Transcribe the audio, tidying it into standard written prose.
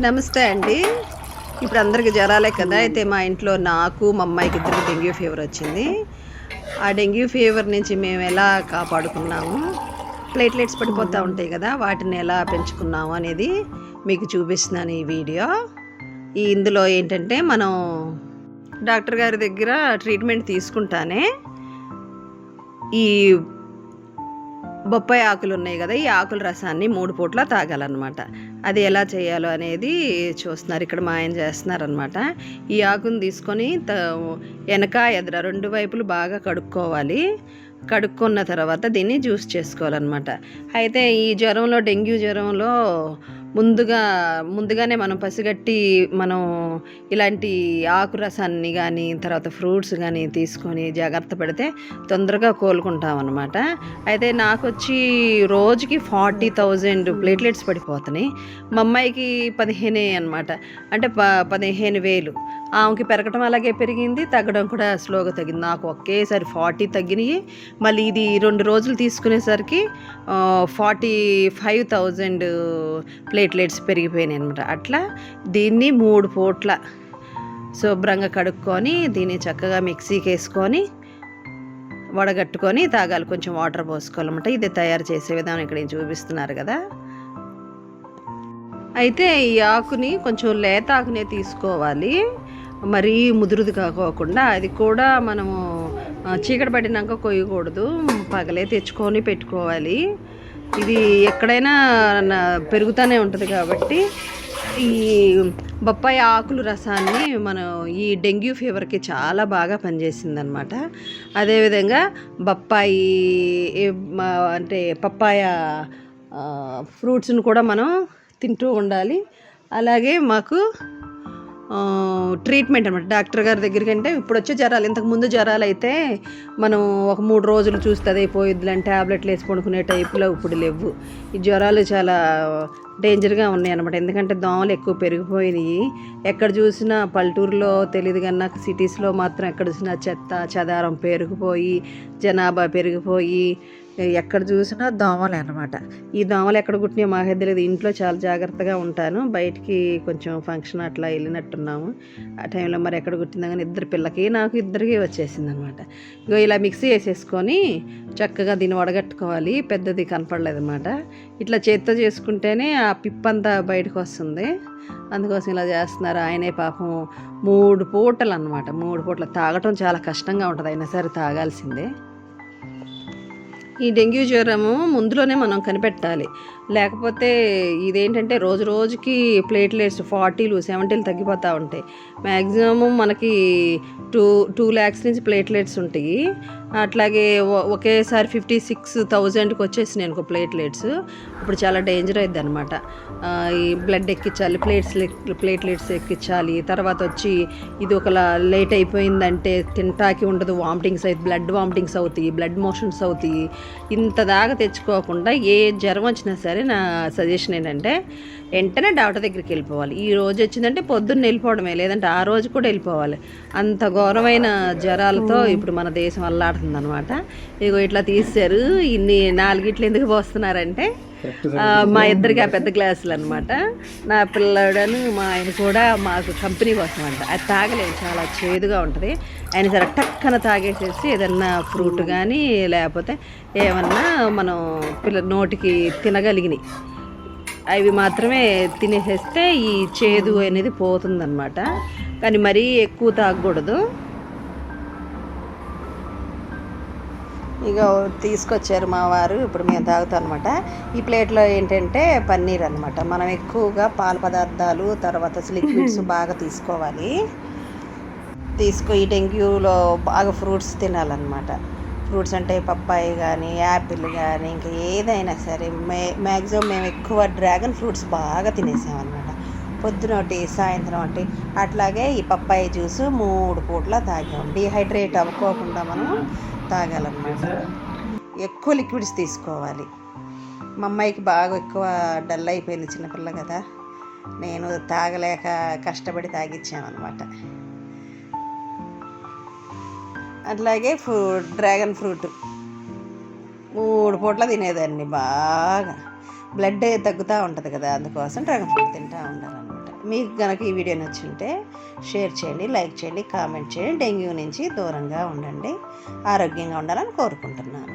నమస్తే అండి. ఇప్పుడు అందరికి జ్వరాలే కదా! అయితే మా ఇంట్లో నాకు, మా అమ్మాయికి ఇద్దరికి డెంగ్యూ ఫీవర్ వచ్చింది. ఆ డెంగ్యూ ఫీవర్ నుంచి మేము ఎలా కాపాడుకున్నాము, ప్లేట్లెట్స్ పడిపోతూ ఉంటాయి కదా! వాటిని ఎలా పెంచుకున్నాము అనేది మీకు చూపిస్తున్నాను ఈ వీడియో. ఇందులో ఏంటంటే మనం డాక్టర్ గారి దగ్గర ట్రీట్మెంట్ తీసుకుంటానే ఈ బొప్పాయి ఆకులు ఉన్నాయి కదా, ఈ ఆకుల రసాన్ని 3 పూట్ల తాగాలన్నమాట. అది ఎలా చేయాలో అనేది చూస్తున్నారు. ఇక్కడ మా ఆయన చేస్తున్నారనమాట. ఈ ఆకుని తీసుకొని వెనక ఎదుర 2 వైపులు బాగా కడుక్కోవాలి. కడుక్కున్న తర్వాత దీన్ని జ్యూస్ చేసుకోవాలన్నమాట. అయితే ఈ జ్వరంలో, డెంగ్యూ జ్వరంలో ముందుగానే మనం పసిగట్టి మనం ఇలాంటి ఆకు రసాన్ని కానీ తర్వాత ఫ్రూట్స్ కానీ తీసుకొని జాగ్రత్త పడితే తొందరగా కోలుకుంటాం అన్నమాట. అయితే నాకు వచ్చి రోజుకి 40,000 ప్లేట్లెట్స్ పడిపోతున్నాయి. మా అమ్మాయికి 15 అనమాట. అంటే 15,000. ఆమెకి పెరగటం అలాగే పెరిగింది, తగ్గడం కూడా స్లోగా తగ్గింది. నాకు ఒకేసారి 40 తగ్గినాయి. మళ్ళీ ఇది 2 రోజులు తీసుకునేసరికి 45,000 ప్లేట్లెట్స్ పెరిగిపోయినాయి అనమాట. అట్లా దీన్ని 3 పూట్ల శుభ్రంగా కడుక్కొని దీన్ని చక్కగా మిక్సీకి వేసుకొని వడగట్టుకొని తాగాలి. కొంచెం వాటర్ పోసుకోవాలన్నమాట. ఇది తయారు చేసే విధానం ఇక్కడ చూపిస్తున్నారు కదా. అయితే ఈ ఆకుని కొంచెం లేత ఆకునే తీసుకోవాలి, మరీ ముదురుది కాకోకుండా. అది కూడా మనము చీకటి పడినాక కొయ్యకూడదు, పగలే తెచ్చుకొని పెట్టుకోవాలి. ఇది ఎక్కడైనా పెరుగుతూనే ఉంటుంది కాబట్టి ఈ బొప్పాయి ఆకుల రసాన్ని మనం ఈ డెంగ్యూ ఫీవర్కి చాలా బాగా పనిచేసిందనమాట. అదేవిధంగా బొప్పాయి అంటే పప్పాయ ఫ్రూట్స్ని కూడా మనం తింటూ ఉండాలి. అలాగే మాకు ట్రీట్మెంట్ అనమాట డాక్టర్ గారి దగ్గరికి. అంటే ఇప్పుడు వచ్చే జ్వరాలు, ఇంతకుముందు జ్వరాలు అయితే మనం ఒక 3 రోజులు చూస్తే అదే పోయిద్ది అని ట్యాబ్లెట్లు వేసి పడుకునే టైప్లో ఇప్పుడు లేవు. ఈ జ్వరాలు చాలా డేంజర్గా ఉన్నాయి అనమాట. ఎందుకంటే దోమలు ఎక్కువ పెరిగిపోయినాయి. ఎక్కడ చూసినా పల్లెటూరులో తెలియదు కన్నా సిటీస్లో మాత్రం ఎక్కడ చూసినా చెత్త చెదారం పెరిగిపోయి, జనాభా పెరిగిపోయి ఎక్కడ చూసినా దోమలే అనమాట. ఈ దోమలు ఎక్కడ కుట్టినా మాకే తెలియదు. ఇంట్లో చాలా జాగ్రత్తగా ఉంటాను. బయటికి కొంచెం ఫంక్షన్ అట్లా వెళ్ళినట్టున్నాము. ఆ టైంలో మరి ఎక్కడ కుట్టిందా కానీ పిల్లకి నాకు ఇద్దరికి వచ్చేసింది అనమాట. ఇగో ఇలా మిక్సీ వేసేసుకొని చక్కగా దీన్ని వడగట్టుకోవాలి. పెద్దది కనపడలేదు అనమాట. ఇట్లా చేత్తో చేసుకుంటేనే ఆ పిప్పంతా బయటకు వస్తుంది. అందుకోసం ఇలా చేస్తున్నారు. ఆయనే పాపం 3 పూటలు అనమాట. 3 పూటలు తాగటం చాలా కష్టంగా ఉంటుంది, అయినా సరే తాగాల్సిందే. ఈ డెంగ్యూ జ్వరము ముందులోనే మనం కనిపెట్టాలి. లేకపోతే ఇదేంటంటే రోజు రోజుకి ప్లేట్లెట్స్ 40లు 70లు తగ్గిపోతూ ఉంటాయి. మ్యాక్సిమం మనకి 2 lakhs నుంచి ప్లేట్లెట్స్ ఉంటాయి. అట్లాగే ఒకేసారి 56,000కి వచ్చేసినాయి అనుకో ప్లేట్లెట్స్. అప్పుడు చాలా డేంజర్ అయింది అనమాట. ఈ బ్లడ్ ఎక్కించాలి, ప్లేట్లెట్స్ ఎక్కించాలి. తర్వాత వచ్చి ఇది ఒకలా లేట్ అయిపోయిందంటే తింటాకి ఉండదు, వామిటింగ్స్ అవుతాయి, బ్లడ్ వామిటింగ్స్ అవుతాయి, బ్లడ్ మోషన్స్ అవుతాయి. ఇంత దాకా తెచ్చుకోకుండా ఏ జ్వరం వచ్చినా సరే నా సజెషన్ ఏంటంటే వెంటనే డాక్టర్ దగ్గరికి వెళ్ళిపోవాలి. ఈ రోజు వచ్చిందంటే పొద్దున్న వెళ్ళిపోవడమే, లేదంటే ఆ రోజు కూడా వెళ్ళిపోవాలి. అంత ఘోరమైన జ్వరాలతో ఇప్పుడు మన దేశం అల్లాడుతుంది అనమాట. ఇగో ఇట్లా తీశారు. ఇన్ని 4 ఇట్లు ఎందుకు పోస్తున్నారంటే మా ఇద్దరికి ఆ పెద్ద గ్లాసులు అనమాట. నా పిల్లడను మా ఆయన కూడా మాకు కంపెనీ కోసం అంట. అది తాగలేదు, చాలా చేదుగా ఉంటుంది. ఆయన సరే టక్కన తాగేసేసి ఏదన్నా ఫ్రూట్ కానీ లేకపోతే ఏమన్నా మనం నోటికి తినగలిగినవి అవి మాత్రమే తినేసేస్తే ఈ చేదు అనేది పోతుందన్నమాట. కానీ మరీ ఎక్కువ తాగకూడదు. ఇక తీసుకొచ్చారు మా వారు, ఇప్పుడు మేము తాగుతాం అనమాట. ఈ ప్లేట్లో ఏంటంటే పన్నీర్ అనమాట. మనం ఎక్కువగా పాల పదార్థాలు తర్వాత లిక్విడ్స్ బాగా తీసుకోవాలి. ఈ డెంగ్యూలో బాగా ఫ్రూట్స్ తినాలన్నమాట. ఫ్రూట్స్ అంటే పప్పాయి కానీ యాపిల్ కానీ ఇంకా ఏదైనా సరే. మ్యాక్సిమం మేము ఎక్కువ డ్రాగన్ ఫ్రూట్స్ బాగా తినేసామన్నమాట. పొద్దున ఒకటి, సాయంత్రం ఒకటి. అట్లాగే ఈ పప్పాయి జ్యూస్ 3 పూట్ల తాగాం. డీహైడ్రేట్ అవ్వకోకుండా మనం తాగాలన్నమాట. ఎక్కువ లిక్విడ్స్ తీసుకోవాలి. మా అమ్మాయికి బాగా ఎక్కువ డల్ అయిపోయింది, చిన్నపిల్ల కదా. నేను తాగలేక కష్టపడి తాగిచ్చామన్నమాట. అట్లాగే డ్రాగన్ ఫ్రూట్ 3 పూట్ల తినేదాన్ని. బాగా బ్లడ్ తగ్గుతూ ఉంటుంది కదా, అందుకోసం డ్రాగన్ ఫ్రూట్ తింటూ ఉండాలన్నమాట. మీకు కనుక ఈ వీడియో నచ్చుంటే షేర్ చేయండి, లైక్ చేయండి, కామెంట్ చేయండి. డెంగ్యూ నుంచి దూరంగా ఉండండి, ఆరోగ్యంగా ఉండాలని కోరుకుంటున్నాను.